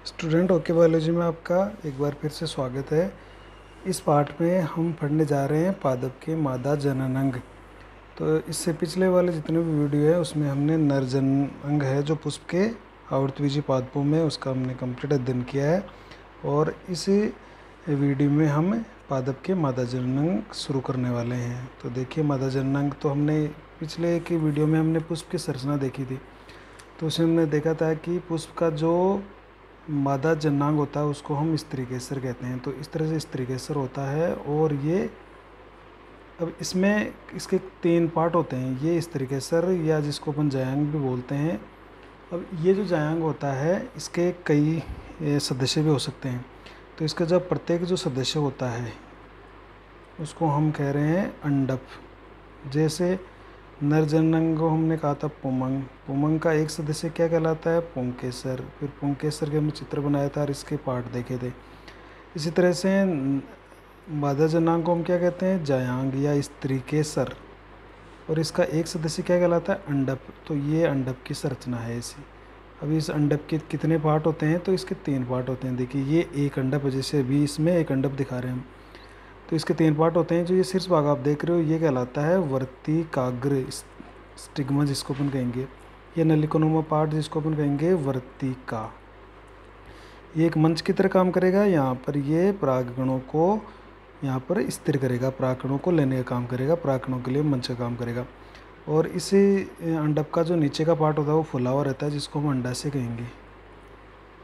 Student okay biology में आपका एक बार फिर से स्वागत है। इस पाठ में हम पढ़ने जा रहे हैं पादप के मादा जननांग। तो इससे पिछले वाले जितने भी वीडियो है उसमें हमने नर जननांग है जो पुष्प के आवृतबीजी पादपों में, उसका हमने कंप्लीट अध्ययन किया है। और इस वीडियो में हम पादप के मादा जननांग शुरू करने वाले हैं। तो देखिए, मादा जननांग तो हमने पिछले एक वीडियो में हमने पुष्प की संरचना देखी थी। तो उसमें हमने देखा था कि पुष्प का जो मादा जननांग होता है उसको हम स्त्रीकेसर कहते हैं। तो इस तरह से स्त्रीकेसर होता है। और ये अब इसमें इसके 3 पार्ट होते हैं। ये स्त्रीकेसर या जिसको अपन जायांग भी बोलते हैं। अब ये जो जायांग होता है इसके कई सदस्य भी हो सकते हैं। तो इसका जब प्रत्येक जो सदस्य होता है उसको हम कह रहे हैं अंडप। जैसे नर जननांग को हमने कहा था पुमंग। पुमंग का एक सदस्य क्या कहलाता है? पुंकेसर। फिर पुंकेसर के हमने चित्र बनाया था और इसके पार्ट देखे थे। इसी तरह से मादा जननांग को हम क्या कहते हैं? जायांग या स्त्रीकेसर। और इसका एक सदस्य क्या कहलाता है? अंडप। तो ये अंडप की संरचना है ऐसी। अभी इस अंडप के कितने पार्ट होते हैं? तो इसके 3 पार्ट होते हैं। देखिए, ये एक अंडप है, जैसे अभी इसमें एक अंडप दिखा रहे हैं हम। तो इसके 3 पार्ट होते हैं। जो ये शीर्ष भाग आप देख रहे हो ये कहलाता है वर्तिकाग्र, स्टिग्मा जिसको अपन कहेंगे। ये नलिकोनुमा पार्ट जिसको अपन कहेंगे वर्तिका। ये एक मंच की तरह काम करेगा। यहाँ पर ये परागकणों को यहाँ पर स्थिर करेगा, परागकणों को लेने का काम करेगा, परागकणों के लिए मंच का काम करेगा। और इसी अंडप का जो नीचे का पार्ट होता है वो फुला हुआ रहता है, जिसको हम अंडाशय कहेंगे।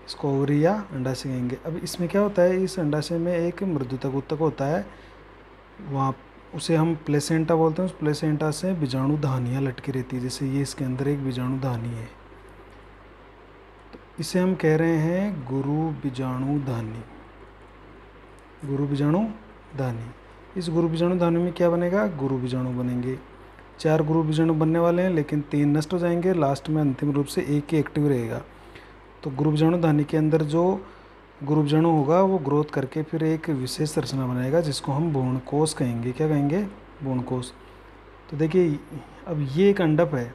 इसको ओवरी या अंडाशय कहेंगे। अब इसमें क्या होता है? इस अंडाशय में एक मृदुतक ऊतक होता है, वहाँ उसे हम प्लेसेंटा बोलते हैं। उस प्लेसेंटा से बीजाणु धानियाँ लटकी रहती है। जैसे ये इसके अंदर एक बीजाणु धानी है, तो इसे हम कह रहे हैं गुरु बीजाणु धानी। गुरु बीजाणु धानी। इस गुरु बीजाणु धानी में क्या बनेगा? गुरु बीजाणु बनेंगे। 4 गुरु बीजाणु बनने वाले हैं, लेकिन 3 नष्ट हो जाएंगे। लास्ट में अंतिम रूप से एक ही एक्टिव रहेगा। तो गुरु बीजाणु धानी के अंदर जो गुरु बीजाणु होगा वो ग्रोथ करके फिर एक विशेष संरचना बनाएगा, जिसको हम भ्रूणकोश कहेंगे। क्या कहेंगे? भ्रूणकोश। तो देखिए, अब ये एक अंडप है।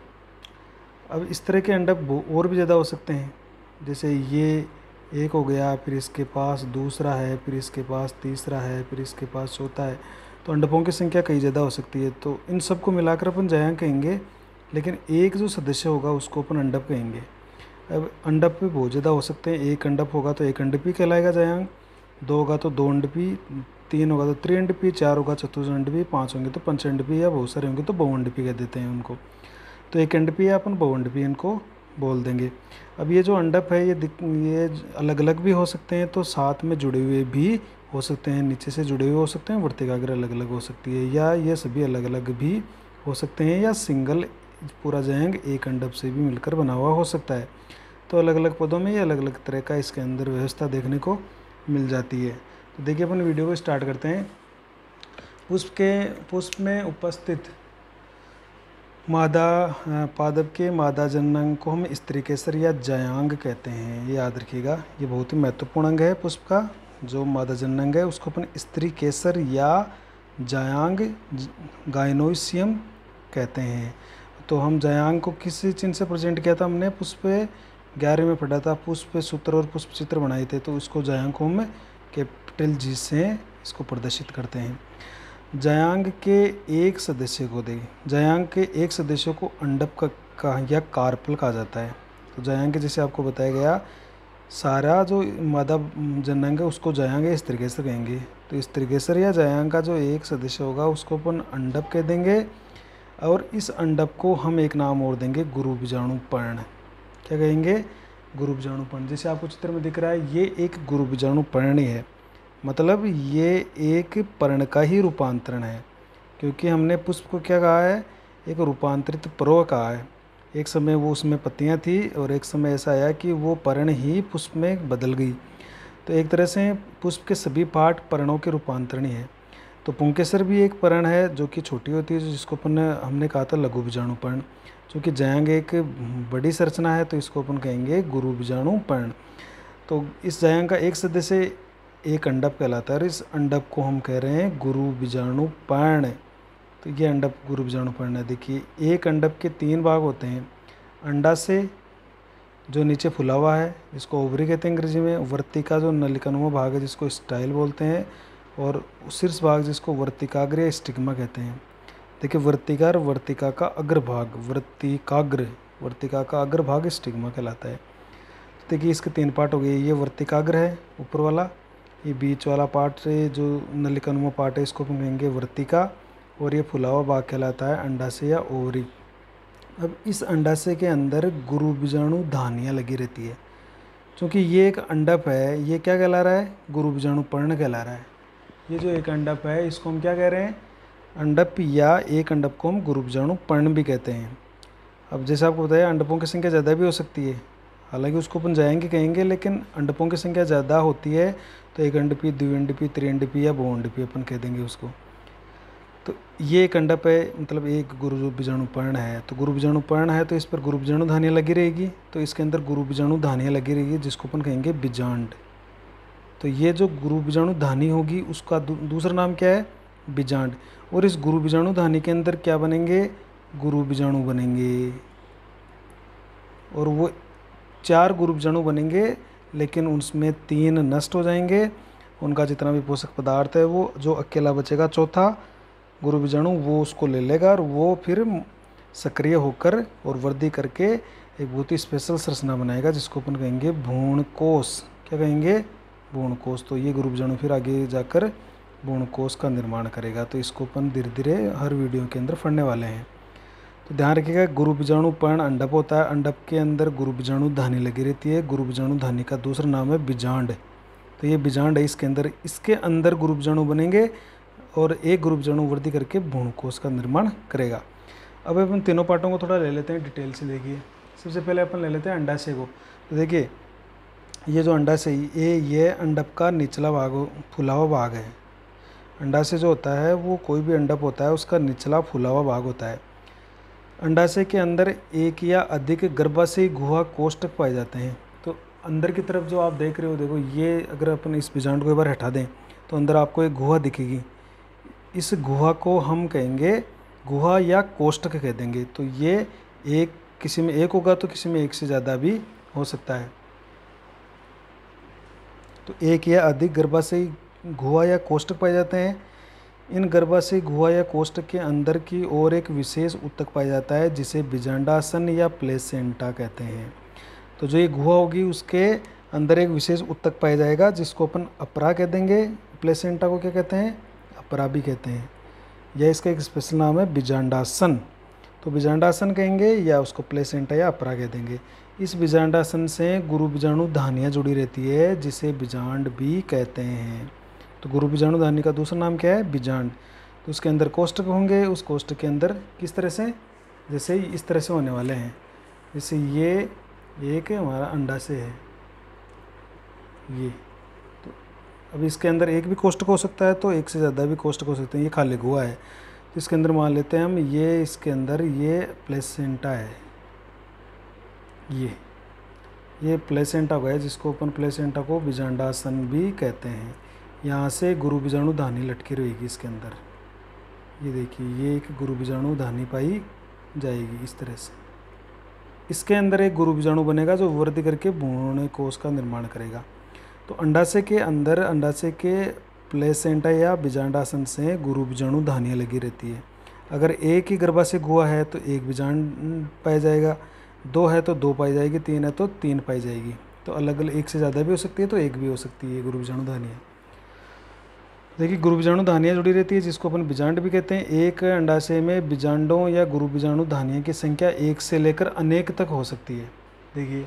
अब इस तरह के अंडप और भी ज़्यादा हो सकते हैं। जैसे ये एक हो गया, फिर इसके पास दूसरा है, फिर इसके पास तीसरा है, फिर इसके पास चौथा है। तो अंडपों की संख्या कई ज़्यादा हो सकती है। तो इन सबको मिलाकर अपन जायांग कहेंगे, लेकिन एक जो सदस्य होगा उसको अपन अंडप कहेंगे। अब अंडप भी बहुत ज़्यादा हो सकते हैं। एक अंडप होगा तो एक अंडपी कहलाएगा जायांग, 2 होगा तो 2 अंडपी, 3 होगा तो त्रिअंडपी, 4 होगा चतुर्अंडपी, 5 होंगे तो पंचअंडपी, या बहुत सारे होंगे तो बहुअंडपी कह देते हैं उनको। तो एक अंडपी या अपन बहुअंडपी इनको बोल देंगे। अब ये जो अंडप है ये अलग अलग भी हो सकते हैं, तो साथ में जुड़े हुए भी हो सकते हैं, नीचे से जुड़े हुए हो सकते हैं, वर्तिकाग्र अलग अलग हो सकती है, या ये सभी अलग अलग भी हो सकते हैं, या सिंगल पूरा जायांग एक अंडप से भी मिलकर बना हुआ हो सकता है। तो अलग अलग पदों में ये अलग अलग तरह का इसके अंदर व्यवस्था देखने को मिल जाती है। तो देखिए, अपन वीडियो को स्टार्ट करते हैं। पुष्प में उपस्थित मादा पादप के मादा जननांग को हम स्त्रीकेसर या जायांग कहते हैं। ये याद रखिएगा, ये बहुत ही महत्वपूर्ण अंग है पुष्प का। जो मादा जननांग है उसको अपन स्त्रीकेसर या जायांग, गायनोसियम कहते हैं। तो हम जायांग को किस चिन्ह से प्रेजेंट किया था? हमने पुष्प 11 में पढ़ा था, पुष्प सूत्र और पुष्प चित्र बनाए थे। तो उसको जायांग को हम कैपिटल जी से इसको प्रदर्शित करते हैं। जायांग के एक सदस्य को जायांग के एक सदस्य को अंडप का या कार्पल कहा जाता है। तो जायांग के, जैसे आपको बताया गया, सारा जो मादा जननांग है उसको जायांग या स्त्रीकेसर कहेंगे। तो स्त्रीकेसर या जायांग का जो एक सदस्य होगा उसको अपन अंडप कह देंगे। और इस अंडप को हम एक नाम और देंगे, गुरु बीजाणु पर्ण। क्या कहेंगे? गुरु बीजाणु पर्ण। जैसे आपको चित्र में दिख रहा है ये एक गुरु बीजाणु पर्णी है, मतलब ये एक पर्ण का ही रूपांतरण है। क्योंकि हमने पुष्प को क्या कहा है? एक रूपांतरित पर्व कहा है। एक समय वो उसमें पत्तियां थी और एक समय ऐसा आया कि वो पर्ण ही पुष्प में बदल गई। तो एक तरह से पुष्प के सभी पार्ट पर्णों के रूपांतरण ही है। तो पुंकेसर भी एक पर्ण है जो कि छोटी होती है, जिसको अपन हमने कहा था लघु बीजाणु पर्ण। चूँकि जायांग एक बड़ी संरचना है तो इसको अपन कहेंगे गुरु बीजाणु पर्ण। तो इस जायांग का एक सदस्य एक अंडप कहलाता है और इस अंडप को हम कह रहे हैं गुरु बीजाणु पर्ण। तो ये अंडप गुरु बीजाणु पर्ण है। देखिए, एक अंडप के 3 भाग होते हैं। अंडाशय जो नीचे फुला हुआ है जिसको ओवरी कहते हैं अंग्रेजी में, वर्तिका जो नलिकानुमा भाग है जिसको स्टाइल बोलते हैं, और शीर्ष भाग जिसको वर्तिकाग्र या स्टिग्मा कहते हैं। देखिए वर्तिका और वर्तिका का अग्रभाग वर्तिका का अग्रभाग स्टिग्मा कहलाता है। तो देखिए इसके 3 पार्ट हो गए। ये वर्तिकाग्र है ऊपर वाला, ये बीच वाला पार्ट जो नलिकानुमा पार्ट है इसको हम कहेंगे वर्तिका, और ये फुला हुआ भाग कहलाता है अंडाशय या ओवरी। अब इस अंडाशय के अंदर गुरु बीजाणु धानियाँ लगी रहती है। क्योंकि ये एक अंडप है, ये क्या कहला रहा है, गुरु बीजाणु पर्ण कहला रहा है। ये जो एक अंडप है इसको हम क्या कह रहे हैं, अंडप, या एक अंडप को हम गुरु बीजाणु पर्ण भी कहते हैं। अब जैसे आपको बताया अंडपों की संख्या ज़्यादा भी हो सकती है, हालांकि उसको अपन जाएंगे कहेंगे, लेकिन अंडपों की संख्या ज़्यादा होती है तो एक अंडपी, द्विअंडपी, त्रिअंडपी या बहुअंडपी अपन कह देंगे उसको। तो ये एक अंडप है, मतलब एक गुरु बीजाणु पर्ण है। तो गुरु बीजाणु पर्ण है तो इस पर गुरु बीजाणु धानियाँ लगी रहेगी, तो इसके अंदर गुरु बीजाणु धानियाँ लगी रहेगी जिसको अपन कहेंगे बीजांड। तो ये जो गुरु बीजाणु धानी होगी उसका दूसरा नाम क्या है, बीजांड। और इस गुरु बीजाणु धानी के अंदर क्या बनेंगे, गुरु बीजाणु बनेंगे, और वो 4 गुरु बीजाणु बनेंगे, लेकिन उसमें 3 नष्ट हो जाएंगे। उनका जितना भी पोषक पदार्थ है वो जो अकेला बचेगा चौथा गुरु बीजाणु वो उसको ले लेगा, और वो फिर सक्रिय होकर और वृद्धि करके एक बहुत ही स्पेशल संरचना बनाएगा जिसको अपन कहेंगे भ्रूणकोश। क्या कहेंगे, भ्रूणकोश। तो ये गुरु बीजाणु फिर आगे जाकर भ्रूणकोश का निर्माण करेगा। तो इसको अपन धीरे धीरे हर वीडियो के अंदर पढ़ने वाले हैं। तो ध्यान रखिएगा, गुरु बीजाणु पर्ण अंडप होता है, अंडप के अंदर गुरु बीजाणु धानी लगी रहती है। गुरु बीजाणु धानी का दूसरा नाम है बीजांड। तो ये बीजांड है, इसके अंदर गुरु बीजाणु बनेंगे और एक गुरु बीजाणु वृद्धि करके भ्रूणकोश का निर्माण करेगा। अब अपन तीनों पार्टों को थोड़ा ले लेते हैं डिटेल से। देखिए सबसे पहले अपन ले लेते हैं अंडाशय को। तो देखिए ये जो अंडाशय ये अंडप का निचला भाग, फुला हुआ भाग है। अंडाशय जो होता है वो कोई भी अंडप होता है उसका निचला फुला हुआ भाग होता है। अंडाशय के अंदर एक या अधिक गर्भाशयी गुहा कोष्ठक पाए जाते हैं। तो अंदर की तरफ जो आप देख रहे हो, देखो ये अगर अपन इस बीजांड को एक बार हटा दें तो अंदर आपको एक गुहा दिखेगी। इस गुहा को हम कहेंगे गुहा या कोष्ठक कह देंगे। तो ये एक, किसी में एक होगा तो किसी में एक से ज़्यादा भी हो सकता है। तो एक या अधिक गर्भाशयी गुहा या कोष्ठक पाए जाते हैं। इन गर्भाशयी गुहा या कोष्ठक के अंदर की ओर एक विशेष ऊतक पाया जाता है जिसे बीजांडासन या प्लेसेंटा कहते हैं। तो जो ये गुहा होगी उसके अंदर एक विशेष ऊतक पाया जाएगा जिसको अपन अपरा कह देंगे। प्लेसेंटा को क्या कहते हैं, अपरा भी कहते हैं। यह इसका एक स्पेशल नाम है बीजांडासन। तो बीजांडासन कहेंगे या उसको प्लेसेंटा या अपरा कह देंगे। इस बीजांडासन से गुरु बीजाणु धानियाँ जुड़ी रहती है जिसे बीजांड भी कहते हैं। तो गुरु बीजाणु धानी का दूसरा नाम क्या है, बीजांड। तो उसके अंदर कोष्ठक होंगे, उस कोष्ठक के अंदर किस तरह से, जैसे इस तरह से होने वाले हैं। जैसे ये एक हमारा अंडाशय है ये, तो अब इसके अंदर एक भी कोष्ठक हो सकता है, तो एक से ज़्यादा भी कोष्ठक हो सकते हैं। ये खाली गुहा है तो इसके अंदर मान लेते हैं हम ये, इसके अंदर ये प्लेसेंटा है, ये प्लेसेंटा हो गया जिसको अपन प्लेसेंटा को बीजांडासन भी कहते हैं। यहाँ से गुरु बीजाणु धानी लटकी रहेगी इसके अंदर। ये देखिए ये एक गुरु बीजाणु धानी पाई जाएगी इस तरह से। इसके अंदर एक गुरु बीजाणु बनेगा जो वृद्धि करके भ्रूणकोश का निर्माण करेगा। तो अंडाशय के अंदर, अंडाशय के प्लेसेंटा या बीजांडासन से गुरु बीजाणु धानियाँ लगी रहती है। अगर एक ही गर्भाशय गुहा है तो एक बीजांड पाया जाएगा, 2 है तो 2 पाई जाएगी, 3 है तो 3 पाई जाएगी। तो अलग अलग एक से ज़्यादा भी हो सकती है तो एक भी हो सकती है गुरु बीजाणु धानियाँ। देखिए गुरु बीजाणु धानियाँ जुड़ी रहती है जिसको अपन बीजांड भी कहते हैं। एक अंडाशय में बीजांडों या गुरु बीजाणु धानियों की संख्या 1 से लेकर अनेक तक हो सकती है। देखिए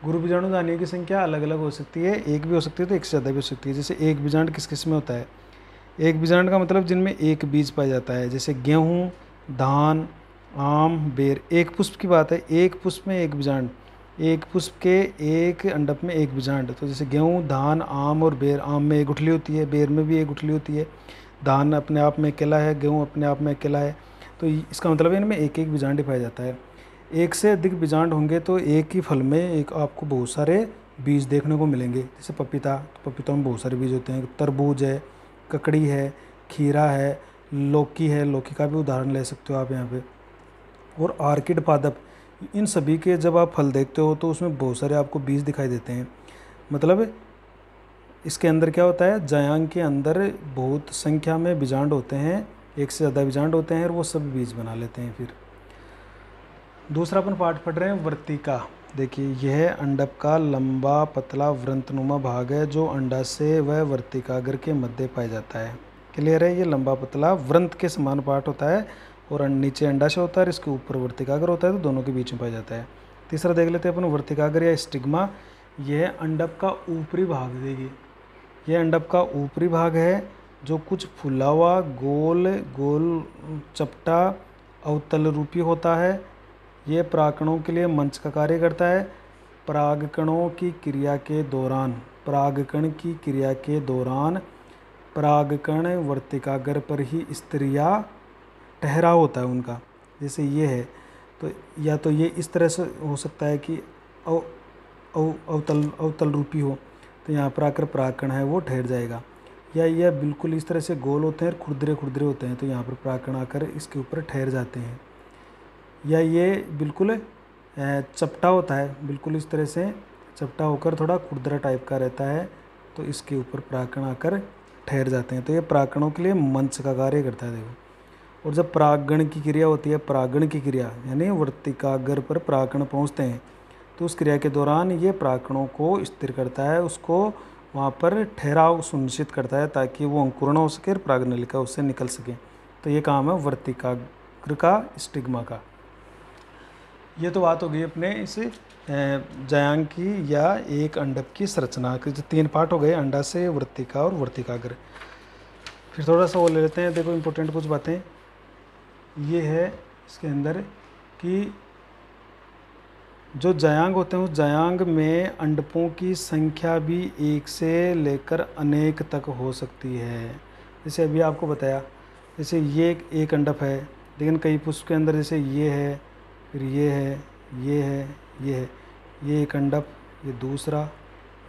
गुरु बीजाणु धानियों की संख्या अलग अलग हो सकती है, एक भी हो सकती है तो एक से ज़्यादा भी हो सकती है। जैसे एक बीजांड किस किस में होता है, एक बीजांड का मतलब जिनमें एक बीज पाया जाता है, जैसे गेहूँ, धान, आम, बेर। एक पुष्प की बात है, एक पुष्प में एक बीजांड, एक पुष्प के एक अंडप में एक बीजांड। तो जैसे गेहूँ, धान, आम और बेर। आम में एक गुठली होती है, बेर में भी एक गुठली होती है, धान अपने आप में अकेला है, गेहूँ अपने आप में अकेला है। तो इसका मतलब है इनमें एक एक बीजांड पाया जाता है। एक से अधिक बीजांड होंगे तो एक ही फल में एक आपको बहुत सारे बीज देखने को मिलेंगे। जैसे पपीता, तो पपीता में बहुत सारे बीज होते हैं। तरबूज है, ककड़ी है, खीरा है, लौकी है, लौकी का भी उदाहरण ले सकते हो आप यहाँ पे। और आर्किड पादप, इन सभी के जब आप फल देखते हो तो उसमें बहुत सारे आपको बीज दिखाई देते हैं। मतलब इसके अंदर क्या होता है, जायांग के अंदर बहुत संख्या में बीजांड होते हैं, एक से ज़्यादा बीजांड होते हैं और वो सब बीज बना लेते हैं। फिर दूसरा अपन पार्ट पढ़ रहे हैं वर्तिका। देखिए यह अंडक का लंबा पतला वृंतनुमा भाग है जो अंडाशय व वर्तिकाग्र के मध्य पाया जाता है। क्लियर है, ये लंबा पतला वृंत के समान पार्ट होता है और नीचे अंडाशय होता है और इसके ऊपर वर्तिकाग्र होता है, तो दोनों के बीच में पाया जाता है। तीसरा देख लेते हैं अपन वर्तिकाग्र या स्टिग्मा। यह अंडक का ऊपरी भाग, देखिए यह अंडक का ऊपरी भाग है जो कुछ फुला हुआ गोल गोल चपटा अवतल रूपी होता है। ये परागकणों के लिए मंच का कार्य करता है। परागकणों की क्रिया के दौरान, परागकण की क्रिया के दौरान परागकण वर्तिकाग्र पर ही स्त्रिया ठहराव होता है उनका। जैसे ये है तो या तो ये इस तरह से हो सकता है कि अवतल रूपी हो, तो यहाँ पर आकर परागकण है वो ठहर जाएगा, या यह बिल्कुल इस तरह से गोल होते हैं, खुरदरे खुरदरे होते हैं, तो यहाँ पर परागकण आकर इसके ऊपर ठहर जाते हैं। या ये बिल्कुल चपटा होता है, बिल्कुल इस तरह से चपटा होकर थोड़ा खुरदरा टाइप का रहता है, तो इसके ऊपर परागकण आकर ठहर जाते हैं। तो ये परागकणों के लिए मंच का कार्य करता है। देखो, और जब परागण की क्रिया होती है, परागण की क्रिया यानी वर्तिकाग्र पर परागकण पहुँचते हैं, तो उस क्रिया के दौरान ये परागकणों को स्थिर करता है, उसको वहाँ पर ठहराव सुनिश्चित करता है ताकि वो अंकुरण हो सके और परागनलिका उससे निकल सके। तो ये काम है वर्तिकाग्र का, स्टिग्मा का। ये तो बात हो गई अपने इस जायांग की या एक अंडक की संरचना के जो 3 पार्ट हो गए, अंडाशय, वर्तिका और वर्तिकाग्र। फिर थोड़ा सा वो ले लेते हैं। देखो इम्पोर्टेंट कुछ बातें ये है इसके अंदर कि जो जायांग होते हैं उस जायांग में अंडकों की संख्या भी 1 से लेकर अनेक तक हो सकती है। जैसे अभी आपको बताया, जैसे ये एक अंडक है, लेकिन कई पुष्प के अंदर जैसे ये है, फिर ये है, ये है, ये है, ये एक अंडक, ये दूसरा,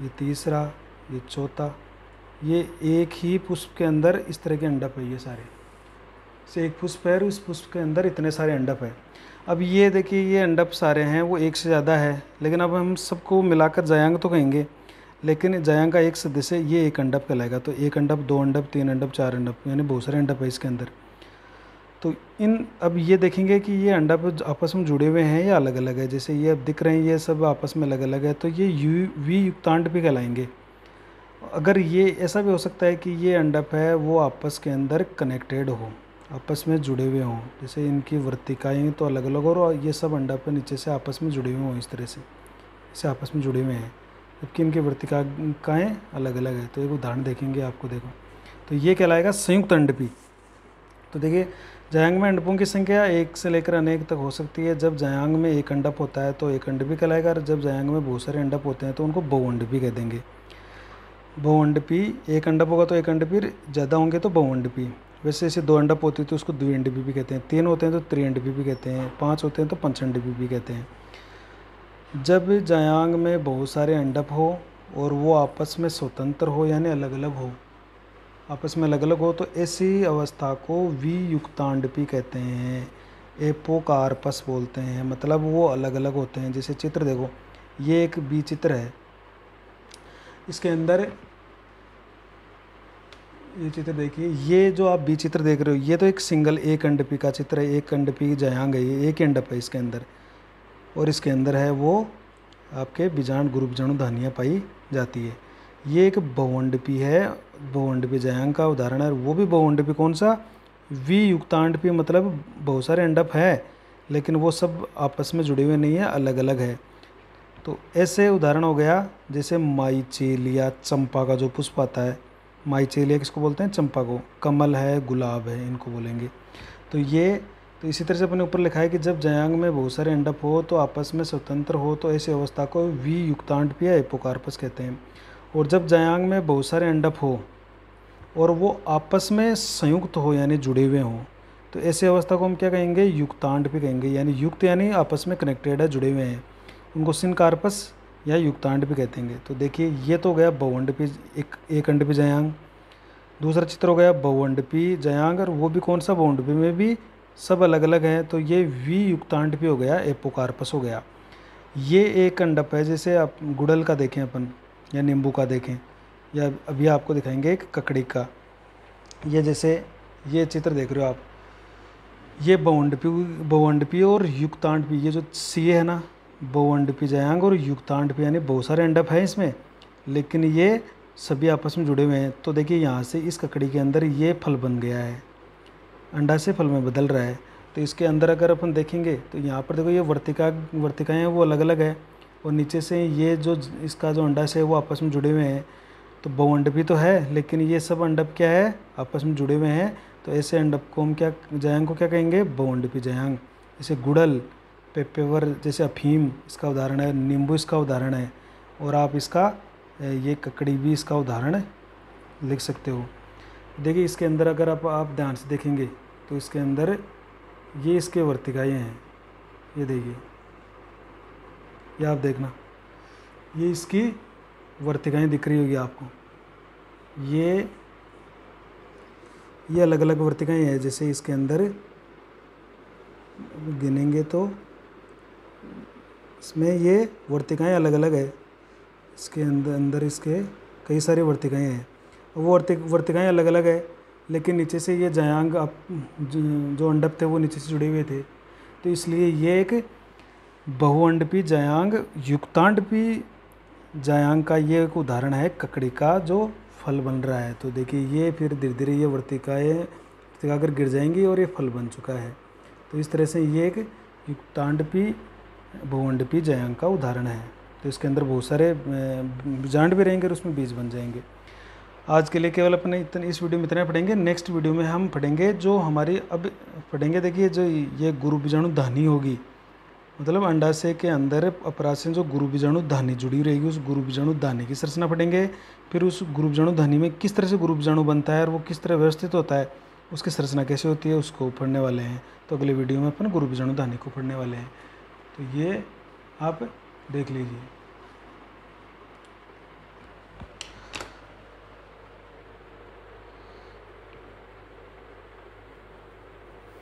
ये तीसरा, ये चौथा, ये एक ही पुष्प के अंदर इस तरह के अंडक है। ये सारे से एक पुष्प है, उस पुष्प के अंदर इतने सारे अंडक है। अब ये देखिए ये अंडक सारे हैं वो एक से ज़्यादा है, लेकिन अब हम सबको मिलाकर जायांग तो कहेंगे, लेकिन जायांग का एक सदस्य ये एक अंडक कहलाएगा। तो एक अंडक, 2 अंडक, 3 अंडक, 4 अंडक, यानी बहुत सारे अंडक है इसके अंदर। तो अब ये देखेंगे कि ये अंडक आपस में जुड़े हुए हैं या अलग अलग है। जैसे ये अब दिख रहे हैं ये सब आपस में अलग अलग है, तो ये वी युक्तांड भी कहलाएंगे। अगर ये ऐसा भी हो सकता है कि ये अंडक है वो आपस के अंदर कनेक्टेड हो, आपस में जुड़े हुए हों। जैसे इनकी वर्तिकाएँ तो अलग अलग हो और ये सब अंडक नीचे से आपस में जुड़े हुए हों, इस तरह से इसे आपस में जुड़े हुए हैं, जबकि इनकी वर्तिकाएँ अलग अलग है। तो एक उदाहरण देखेंगे आपको, देखो तो ये कहलाएगा संयुक्त अंडपी। तो देखिए जायांग में अंडकों की संख्या 1 से लेकर अनेक तक हो सकती है। जब जायांग में एक अंडक होता है तो एक अंडपी कहलाएगा, और जब जायांग में बहुत सारे अंडक होते हैं तो उनको बहुअंडपी कह देंगे। बहुअंडपी, एक अंडक होगा तो एक अंडपी, ज़्यादा होंगे तो बहुअंडपी। वैसे ऐसे 2 अंडक होती है तो उसको द्विअंडपी भी कहते हैं, 3 होते हैं तो त्रिअंडपी भी कहते हैं, 5 होते हैं तो पंचअंडपी भी कहते हैं। जब जायांग में बहुत सारे अंडक हो और वो आपस में स्वतंत्र हो यानी अलग अलग हो, आपस में अलग अलग हो, तो ऐसी अवस्था को वियुक्तांडपी कहते हैं, एपोकार्पस बोलते हैं। मतलब वो अलग अलग होते हैं। जैसे चित्र देखो, ये एक बी चित्र है, इसके अंदर ये चित्र देखिए, ये जो आप बी चित्र देख रहे हो ये तो एक सिंगल एक अंडपी का चित्र है, एक अंडपी जायांग है, ये एक अंडप है इसके अंदर, और इसके अंदर है वो आपके बीजांड गुरु बीजाणु धानियाँ पाई जाती है। ये एक बहुअंडपी है, बहुअंडपी जायांग का उदाहरण है। वो भी बहुअंडपी कौन सा, वियुक्तांडपी, मतलब बहुत सारे अंडप है लेकिन वो सब आपस में जुड़े हुए नहीं है, अलग अलग है। तो ऐसे उदाहरण हो गया जैसे माइचेलिया, चंपा का जो पुष्प आता है, माइचेलिया किसको बोलते हैं, चंपा को, कमल है, गुलाब है, इनको बोलेंगे। तो ये तो इसी तरह से अपने ऊपर लिखा है कि जब जायांग में बहुत सारे अंडप हो तो आपस में स्वतंत्र हो तो ऐसी अवस्था को वियुक्तांडपी या एपोकार्पस कहते हैं। और जब जायांग में बहुत सारे अंडप हो और वो आपस में संयुक्त हो यानी जुड़े हुए हों, तो ऐसी अवस्था को हम क्या कहेंगे, युक्तांडपी कहेंगे। यानी युक्त यानी आपस में कनेक्टेड है, जुड़े हुए हैं, उनको सिनकार्पस या युक्तांडपी कहते हैं। तो देखिए ये तो हो गया बहुअंडपी, एक अंडपी जायांग। दूसरा चित्र हो गया बहुअंडपी जायांग, और वो भी कौन सा, बहुअंडपी में भी सब अलग अलग हैं। तो ये वी युक्तांड हो गया, एपोकार्पस हो गया। ये एक अंडप है, जैसे आप गुड़हल का देखें अपन या नींबू का देखें, या अभी आपको दिखाएंगे एक ककड़ी का। ये जैसे ये चित्र देख रहे हो आप, ये बहुअंडपी और युक्तांडपी, ये जो सी है ना, बहुअंडपी जयांग और युक्तांडपी, यानी बहुत सारे अंडप हैं इसमें, लेकिन ये सभी आपस में जुड़े हुए हैं। तो देखिए यहाँ से इस ककड़ी के अंदर ये फल बन गया है, अंडा से फल में बदल रहा है। तो इसके अंदर अगर अपन देखेंगे तो यहाँ पर देखो ये वर्तिकाएँ हैं वो अलग अलग है, और नीचे से ये जो इसका जो अंडा से वो आपस में जुड़े हुए हैं। तो बहुअंडपी तो है, लेकिन ये सब अंडप क्या है, आपस में जुड़े हुए हैं। तो ऐसे अंडप को हम क्या, जयांग को क्या कहेंगे, बहुअंडपी जयांग। जैसे गुड़हल, पेपर, जैसे अफीम इसका उदाहरण है, नींबू इसका उदाहरण है, और आप इसका ये ककड़ी भी इसका उदाहरण लिख सकते हो। देखिए इसके अंदर अगर आप ध्यान से देखेंगे तो इसके अंदर ये इसके वर्तिकाएँ हैं, ये देखिए, ये आप देखना, ये इसकी वर्तिकाएँ दिख रही होगी आपको। ये अलग अलग वर्तिकाएँ हैं, जैसे इसके अंदर गिनेंगे तो इसमें ये वर्तिकाएँ अलग अलग है। इसके अंदर इसके कई सारी वर्तिकाएँ हैं, वो वर्तिकाएँ अलग अलग है, लेकिन नीचे से ये जयांग जो अंडप थे वो नीचे से जुड़े हुए थे। तो इसलिए ये एक बहुअंडपी जयांग युक्तांडपी जयांग का ये एक उदाहरण है, ककड़ी का जो फल बन रहा है। तो देखिए ये फिर धीरे धीरे ये वर्तिका अगर गिर जाएंगी और ये फल बन चुका है। तो इस तरह से ये एक युक्तांडपी बहुअंडपी जयांग का उदाहरण है। तो इसके अंदर बहुत सारे बीजांड भी रहेंगे और उसमें बीज बन जाएंगे। आज के लिए केवल अपने इस वीडियो में इतना पढ़ेंगे। नेक्स्ट वीडियो में हम पढ़ेंगे जो हमारी अब पढ़ेंगे, देखिए जो ये गुरु बीजाणु धानी होगी, मतलब अंडाशय के अंदर अपराशय जो गुरु बीजाणु धानी जुड़ी रहेगी, उस गुरु बीजाणु धानी की संरचना पढ़ेंगे। फिर उस गुरु बीजाणु धानी में किस तरह से गुरु बीजाणु बनता है और वो किस तरह व्यवस्थित होता है, उसकी संरचना कैसे होती है, उसको पढ़ने वाले हैं। तो अगले वीडियो में अपन गुरु बीजाणु धानी को पढ़ने वाले हैं। तो ये आप देख लीजिए।